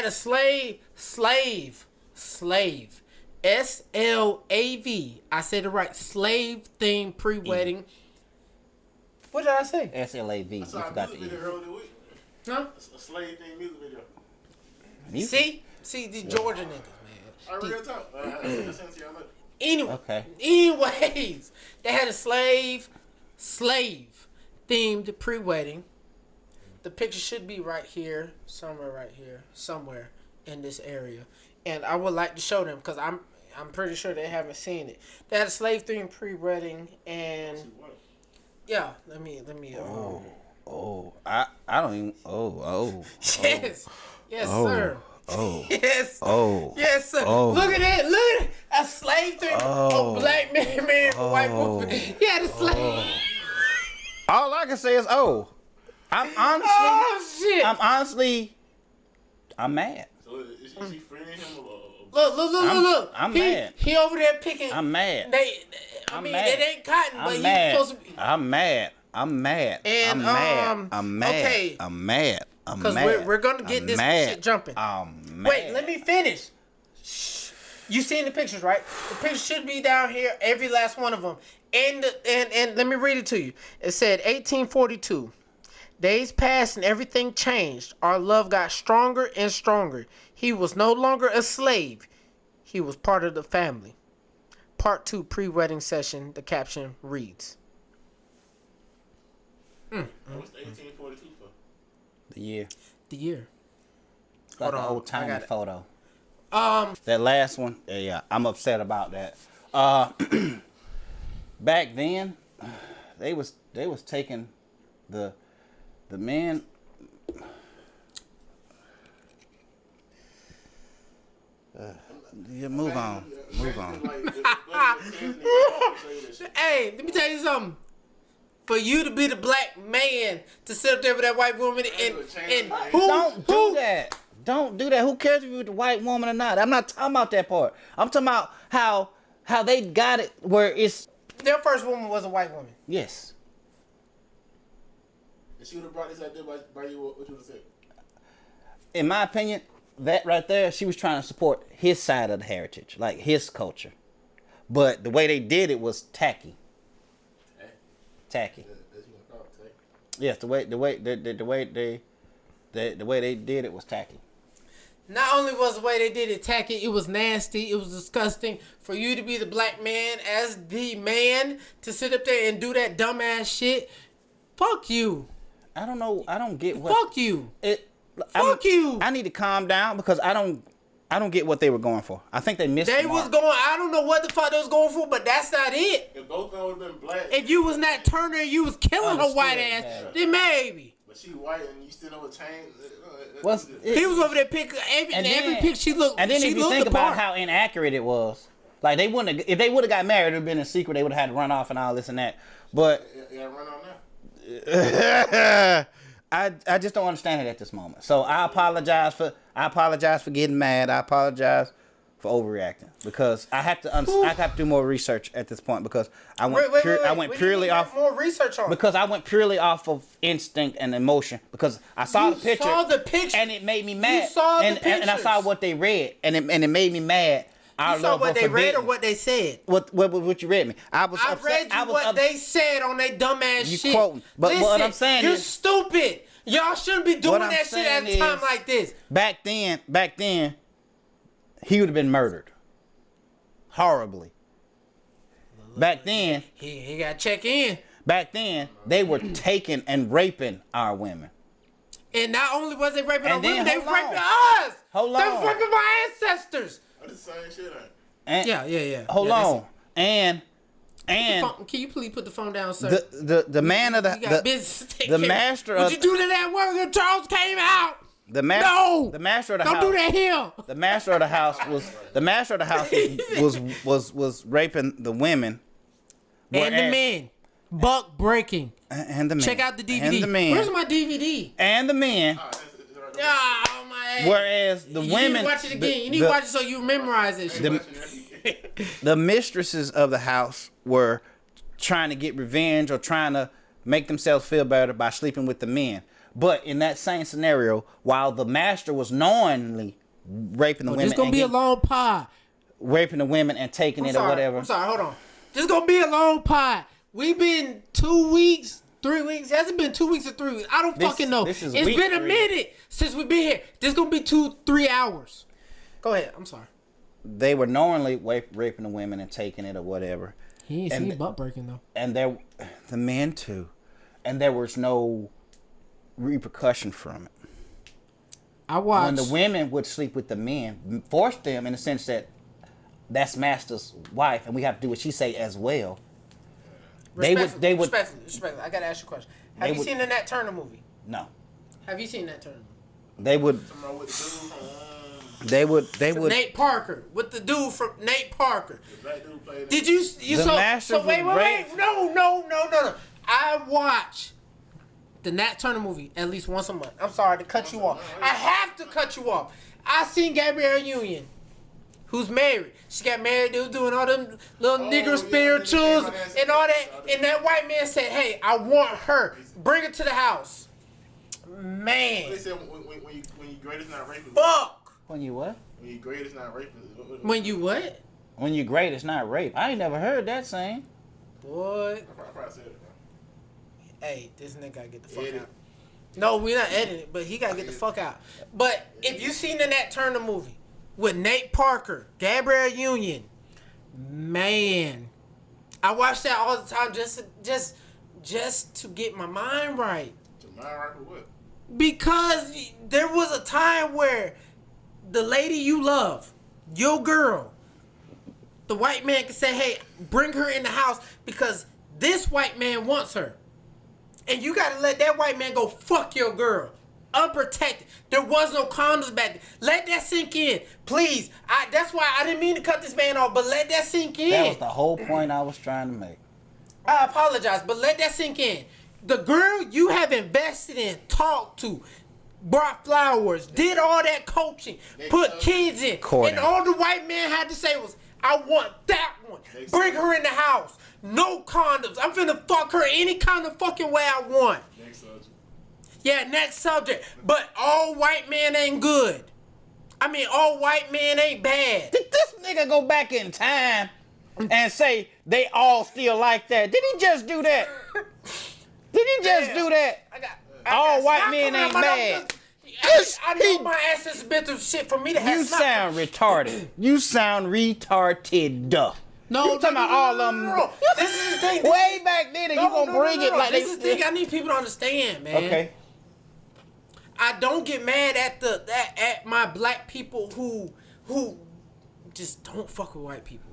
had a slave. SLAV. I said it right. Slave themed pre-wedding. What did I say? SLAV. You forgot the E. Huh? A slave themed music video. See the Georgia niggas, man. I real talk. Anyways, they had a slave themed pre-wedding. The picture should be right here, somewhere in this area, and I would like to show them because I'm pretty sure they haven't seen it. They had a slave themed pre-wedding, and yeah, let me. I don't even. Yes, sir. Oh. Yes. Oh. Yes, sir. Oh. Look at that. Look at that. A slave thing. Oh. A black man married a white woman. He had a slave. All I can say is, I'm mad. So is she freeing him or? Look. I'm mad. He over there picking. I'm mad. It ain't cotton, but he's supposed to be. I'm mad. And, okay. I'm mad. Because we're going to get this shit jumping. Wait, let me finish. Shh. You seen the pictures, right? The pictures should be down here, every last one of them. And let me read it to you. It said 1842. Days passed and everything changed. Our love got stronger and stronger. He was no longer a slave. He was part of the family. Part 2 pre-wedding session. The caption reads. What's the 1842 for? The year. Like an old timey photo. Um, That last one, yeah, I'm upset about that. Back then, they was taking the men. Yeah, move on. Hey, let me tell you something. For you to be the black man to sit up there with that white woman and Don't do that. Don't do that. Who cares if you're with the white woman or not? I'm not talking about that part. I'm talking about how they got it where it's. Their first woman was a white woman. Yes. If she would have brought this idea by you, what you would have said? In my opinion, that right there, she was trying to support his side of the heritage, like his culture. But the way they did it was tacky. Tacky. Yes, the way they did it was tacky. Not only was the way they did it tacky, it was nasty, it was disgusting. For you to be the black man as the man to sit up there and do that dumbass shit, fuck you. I don't know. I don't get what. Fuck you. Fuck you. I need to calm down because I don't get what they were going for. I think they missed. They was going. I don't know what the fuck they was going for, but that's not it. If both of them would have been black. If you was not Turner and you was killing her white ass, then maybe. But she white and you still know what change. He was over there picking every pic she looked. And then if you think about how inaccurate it was, like they wouldn't have, if they would have got married, it would have been a secret. They would have had to run off and all this and that. But yeah, run on now. I just don't understand it at this moment. So I apologize for getting mad. I apologize for overreacting because I have to do more research at this point because I went purely off more research on because I went purely off of instinct and emotion because I saw the picture. Saw the picture and it made me mad. You saw the pictures. And I saw what they read and it made me mad. You saw what they read or what they said? What you read me? I read you what they said on their dumbass shit. You quoting. But listen, what I'm saying you're is... stupid. Y'all shouldn't be doing that shit at a time like this. Back then, he would have been murdered. Horribly. Back then... He got to check in. Back then, they were taking and raping our women. And not only was they raping our women, they were raping us. Hold on. They were raping my ancestors. That's the same shit. Yeah. Hold on. And can you please put the phone down, sir? The man of the master of would you do that at work when Charles came out? The master of the house. Don't do that here. The master of the house was raping the women and the men. Buck breaking. And the men. Check out the DVD. And the men. Where's my DVD? And the men. Oh my. Whereas the women. You need to watch it again. You need to watch it so you memorize it. The mistresses of the house were trying to get revenge or trying to make themselves feel better by sleeping with the men. But in that same scenario, while the master was knowingly raping the women, this gonna be a long pod. Raping the women and taking it or whatever. I'm sorry, hold on. This gonna be a long pod. We've been 2 weeks, 3 weeks. It hasn't been 2 weeks or 3 weeks. I don't fucking know. It's been a minute since we've been here. This gonna be 2-3 hours. Go ahead. I'm sorry. They were knowingly raping the women and taking it or whatever. He ain't seen butt breaking though. And the men too, and there was no repercussion from it. I watched when the women would sleep with the men, force them in the sense that that's master's wife, and we have to do what she say as well. Respectfully, I gotta ask you a question. Have you seen the Nat Turner movie? No. Have you seen Nat Turner movie? They would. Nate Parker with the dude from Nate Parker. The black dude played. Did you wait. No. I watch the Nat Turner movie at least once a month. I'm sorry to cut you off. I have to cut you off. I seen Gabrielle Union, who's married. She got married. They was doing all them little Negro spirituals and all that. And that white man said, "Hey, I want her. Bring her to the house." Man. They said when you great is not raping. Fuck. When you what? When you great is not raping. When you what? When you great, it's not rape. I ain't never heard that saying. Boy. I probably said it, bro. Hey, this nigga gotta get the fuck out. No, we're not editing it, but he gotta get the fuck out. But if you seen the Nat Turner movie with Nate Parker, Gabrielle Union, man, I watch that all the time just to get my mind right. To mind right for what? Because there was a time where the lady you love, your girl, the white man can say, "Hey, bring her in the house because this white man wants her." And you gotta let that white man go fuck your girl. Unprotected. There was no condoms back then. Let that sink in. Please. That's why I didn't mean to cut this man off, but let that sink in. That was the whole point I was trying to make. I apologize, but let that sink in. The girl you have invested in, talked to, brought flowers, did all that coaching, put kids in. And all the white man had to say was, "I want that one. Bring her in the house. No condoms. I'm finna fuck her any kind of fucking way I want." Next subject. Yeah, next subject. But all white men ain't good. I mean, all white men ain't bad. Did this nigga go back in time and say they all still like that? Did he just do that? Did he just do that? All white men ain't bad. I know my ancestors been through shit for me to have. You sound retarded. You sound retarded. No, you talking about all of them. No. This is the thing. Way back then, and you gonna bring it like this is the thing I need people to understand, man. Okay. I don't get mad at my black people who just don't fuck with white people.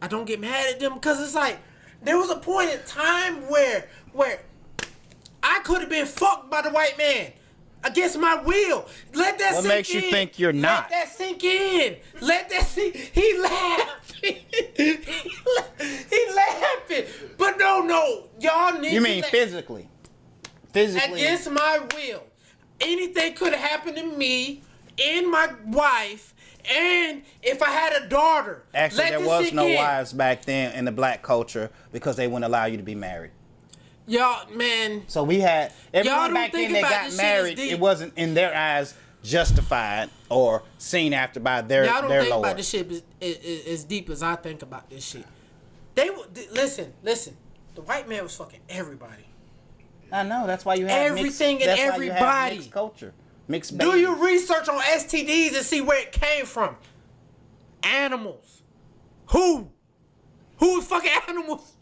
I don't get mad at them because it's like there was a point in time where I could have been fucked by the white man against my will. Let that sink in. What makes you think you're not? Let that sink in. Let that sink. He laughing. He laughing. But no, y'all need. You mean physically? Physically. Against my will. Anything could have happened to me and my wife, and if I had a daughter. Actually, there was no wives back then in the black culture because they wouldn't allow you to be married. Y'all, man. So we had everyone back then that got married. It wasn't in their eyes justified or seen after by their Y'all don't their think Lord. about this shit as deep as I think about this shit. They listen. The white man was fucking everybody. I know. That's why you have everything mixed, and everybody. Mixed culture, mixed babies. Do your research on STDs and see where it came from. Animals. Who's fucking animals?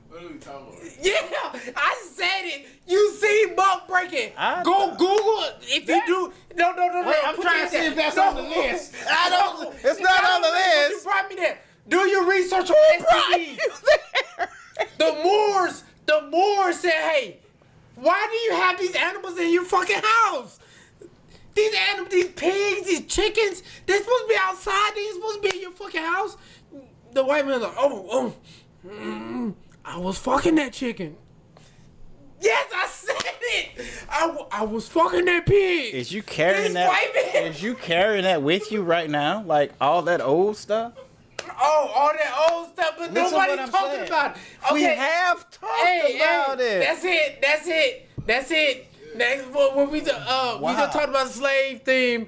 What are we talking about? Yeah, I said it. You see buck breaking. Go Google it. If you do, no. Wait, I'm trying to see if that's on the list. I don't. It's not on the list. You brought me there. Do your research on STDs. The Moors said, "Hey, why do you have these animals in your fucking house? These animals, these pigs, these chickens, they're supposed to be outside. They're supposed to be in your fucking house." The white man's like, I was fucking that chicken. Yes, I said it. I was fucking that pig. Is you carrying that? Is you carrying that with you right now? Like all that old stuff? Oh, all that old stuff, but nobody's talking about it. Okay. We have talked about it. That's it. Next, when we just talked about the slave theme.